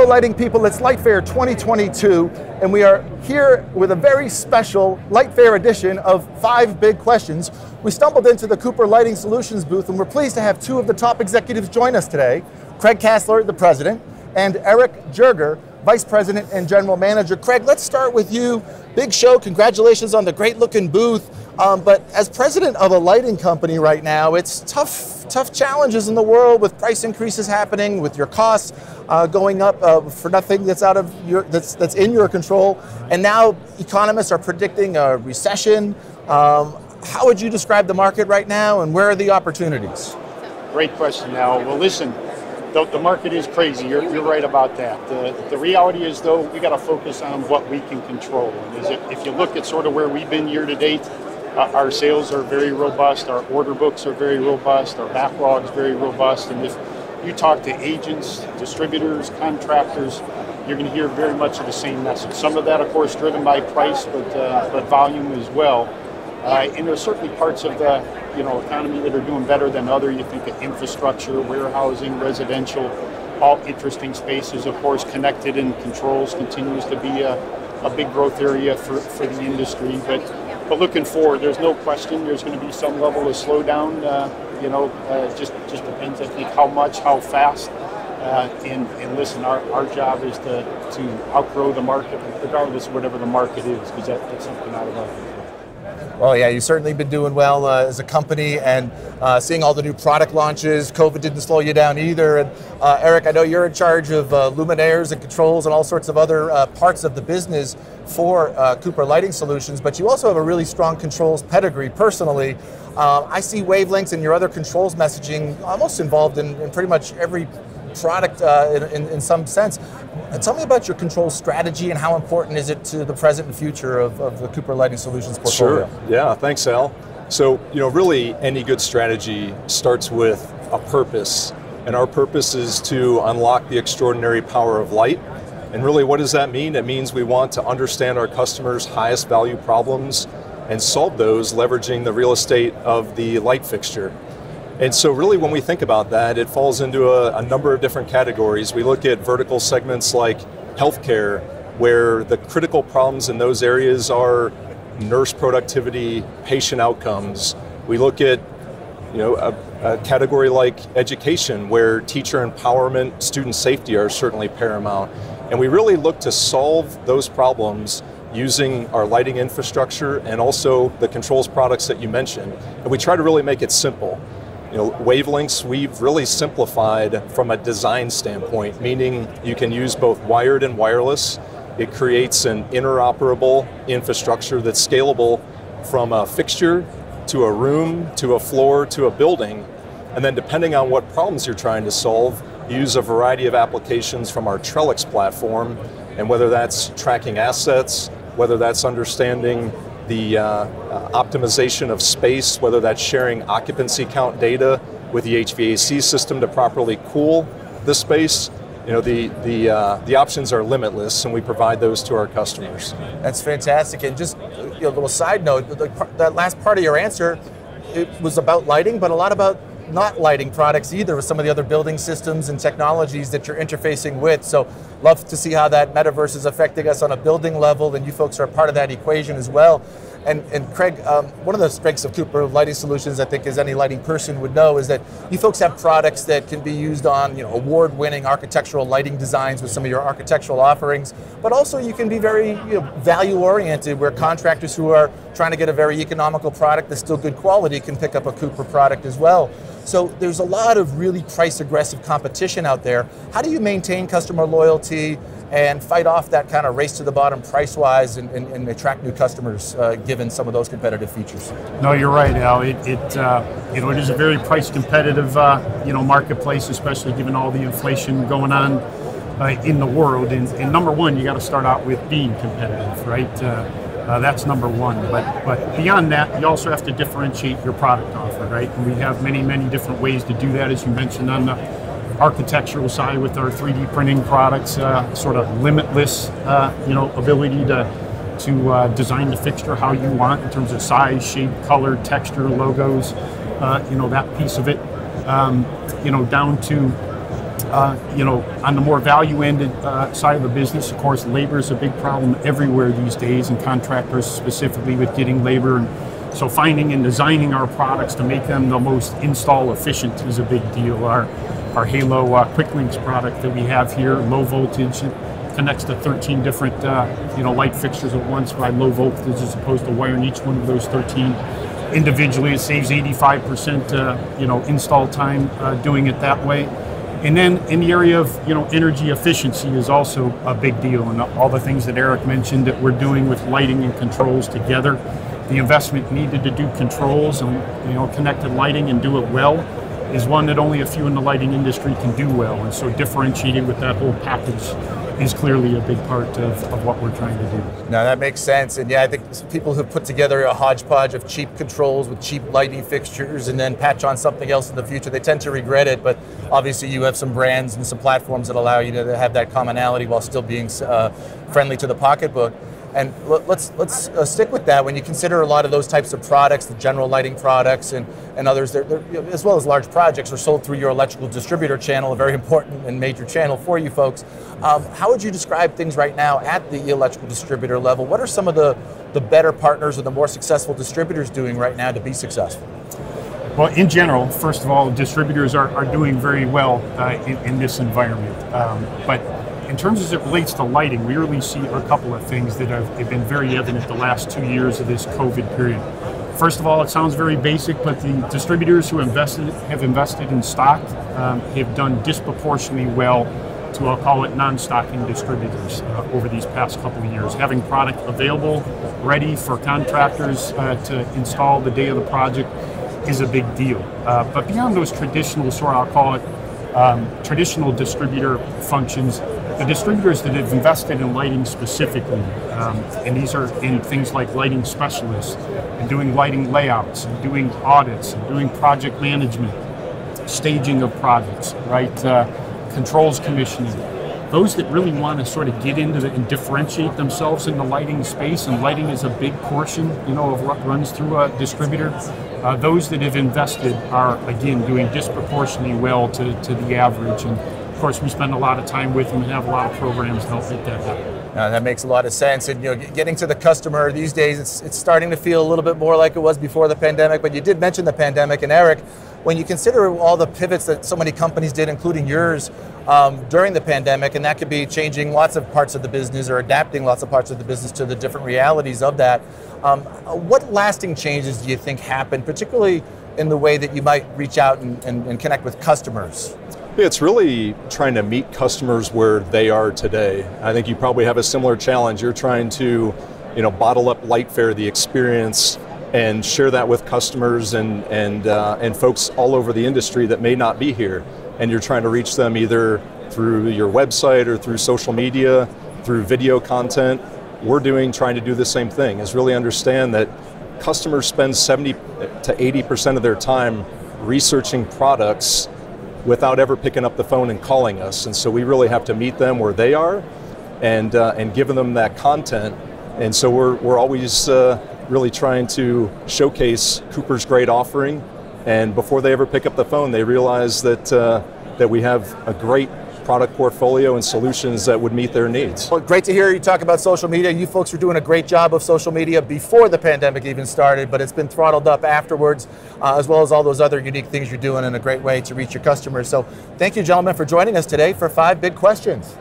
lighting people, it's LightFair 2022, and we are here with a very special LightFair edition of 5 Big Questions. We stumbled into the Cooper Lighting Solutions booth, and we're pleased to have 2 of the top executives join us today. Kraig Kasler, the president, and Jerger, vice president and general manager. Kraig, let's start with you. Big show, congratulations on the great looking booth. But as president of a lighting company right now, it's tough challenges in the world with price increases happening, with your costs going up for nothing that's out of that's in your control. And now economists are predicting a recession. How would you describe the market right now, and where are the opportunities? Great question, Al. Well, listen, the market is crazy. You're right about that. The reality is, though, we got to focus on what we can control. And if you look at sort of where we've been year to date, our sales are very robust, our order books are very robust, our backlog is very robust, and if you talk to agents, distributors, contractors, you're going to hear very much of the same message. Some of that, of course, driven by price, but volume as well. And there's certainly parts of the economy that are doing better than others. You think of infrastructure, warehousing, residential, all interesting spaces. Of course, connected and controls continues to be a big growth area for the industry. But looking forward, there's no question there's going to be some level of slowdown. Just depends, I think, how much, how fast. And listen, our job is to outgrow the market, regardless of whatever the market is, because that's something out of our control. Well, yeah, you've certainly been doing well as a company, and seeing all the new product launches. COVID didn't slow you down either. And Eric, I know you're in charge of luminaires and controls and all sorts of other parts of the business for Cooper Lighting Solutions, but you also have a really strong controls pedigree personally. I see wavelengths and your other controls messaging almost involved in pretty much every product in some sense. Tell me about your control strategy, and how important is it to the present and future of the Cooper Lighting Solutions portfolio? Sure, yeah, thanks Al. So, really any good strategy starts with a purpose, and our purpose is to unlock the extraordinary power of light. And really, what does that mean? It means we want to understand our customers' highest value problems and solve those leveraging the real estate of the light fixture. And so really when we think about that, it falls into a number of different categories. We look at vertical segments like healthcare, where the critical problems in those areas are nurse productivity, patient outcomes. We look at a category like education, where teacher empowerment, student safety are certainly paramount. And we really look to solve those problems using our lighting infrastructure and also the controls products that you mentioned. And we try to really make it simple. Wavelengths, we've really simplified from a design standpoint, meaning you can use both wired and wireless. It creates an interoperable infrastructure that's scalable from a fixture to a room, to a floor, to a building. And then depending on what problems you're trying to solve, you use a variety of applications from our Trellix platform, and whether that's tracking assets, whether that's understanding the optimization of space, whether that's sharing occupancy count data with the HVAC system to properly cool the space. The options are limitless, and we provide those to our customers. That's fantastic. And just a little side note, that last part of your answer, it was about lighting, but a lot about not lighting products either, with some of the other building systems and technologies that you're interfacing with. So love to see how that metaverse is affecting us on a building level, and you folks are part of that equation as well. And Kraig, one of the strengths of Cooper Lighting Solutions, I think, as any lighting person would know, is that you folks have products that can be used on award-winning architectural lighting designs with some of your architectural offerings, but also you can be very value-oriented, where contractors who are trying to get a very economical product that's still good quality can pick up a Cooper product as well. So there's a lot of really price-aggressive competition out there. How do you maintain customer loyalty and fight off that kind of race to the bottom price-wise and attract new customers, given some of those competitive features? No, you're right, Al. It is a very price-competitive marketplace, especially given all the inflation going on in the world. And number one, you got to start out with being competitive, right? That's number one. But beyond that, you also have to differentiate your product offer, right? And we have many, many different ways to do that, as you mentioned on the architectural side with our 3D printing products, sort of limitless, ability to design the fixture how you want in terms of size, shape, color, texture, logos, that piece of it, down to On the more value-ended side of the business, of course, labor is a big problem everywhere these days, and contractors specifically with getting labor. And so finding and designing our products to make them the most install efficient is a big deal. Our Halo Quick Links product that we have here, low voltage, connects to 13 different light fixtures at once by low voltage, as opposed to wiring each one of those 13 individually. It saves 85% install time doing it that way. And then in the area of energy efficiency is also a big deal, and all the things that Eric mentioned that we're doing with lighting and controls together. The investment needed to do controls and connected lighting and do it well is one that only a few in the lighting industry can do well, and so differentiating with that whole package is clearly a big part of what we're trying to do. No, that makes sense. And yeah, I think people who put together a hodgepodge of cheap controls with cheap lighting fixtures and then patch on something else in the future, they tend to regret it. But obviously you have some brands and some platforms that allow you to have that commonality while still being friendly to the pocketbook. And let's stick with that. When you consider a lot of those types of products, the general lighting products and others, they're, as well as large projects, are sold through your electrical distributor channel, a very important and major channel for you folks. How would you describe things right now at the electrical distributor level? What are some of the better partners or the more successful distributors doing right now to be successful? Well, in general, first of all, distributors are doing very well in this environment. But in terms as it relates to lighting, we really see a couple of things that have been very evident the last 2 years of this COVID period. First of all, it sounds very basic, but the distributors who have invested in stock have done disproportionately well to, I'll call it, non-stocking distributors over these past couple of years. Having product available, ready for contractors to install the day of the project is a big deal. But beyond those traditional, I'll call it, traditional distributor functions, the distributors that have invested in lighting specifically, and these are in things like lighting specialists, and doing lighting layouts, and doing audits, and doing project management, staging of projects, right? Controls commissioning. Those that really want to sort of get into and differentiate themselves in the lighting space, and lighting is a big portion, of what runs through a distributor. Those that have invested are, again, doing disproportionately well to the average. And of course, we spend a lot of time with them and have a lot of programs to help make that happen. That makes a lot of sense. And getting to the customer these days, it's starting to feel a little bit more like it was before the pandemic. But you did mention the pandemic, and Eric, when you consider all the pivots that so many companies did, including yours, during the pandemic, and that could be changing lots of parts of the business or adapting lots of parts of the business to the different realities of that. What lasting changes do you think happened, particularly in the way that you might reach out and connect with customers? It's really trying to meet customers where they are today. I think you probably have a similar challenge. You're trying to, bottle up LightFair, the experience, and share that with customers and folks all over the industry that may not be here. And you're trying to reach them either through your website or through social media, through video content. We're trying to do the same thing, is really understand that customers spend 70 to 80% of their time researching products without ever picking up the phone and calling us. And so we really have to meet them where they are and giving them that content. And so we're always really trying to showcase Cooper's great offering. And before they ever pick up the phone, they realize that we have a great product portfolio and solutions that would meet their needs. Well, great to hear you talk about social media. You folks were doing a great job of social media before the pandemic even started, but it's been throttled up afterwards, as well as all those other unique things you're doing in a great way to reach your customers. So thank you, gentlemen, for joining us today for 5 Big Questions.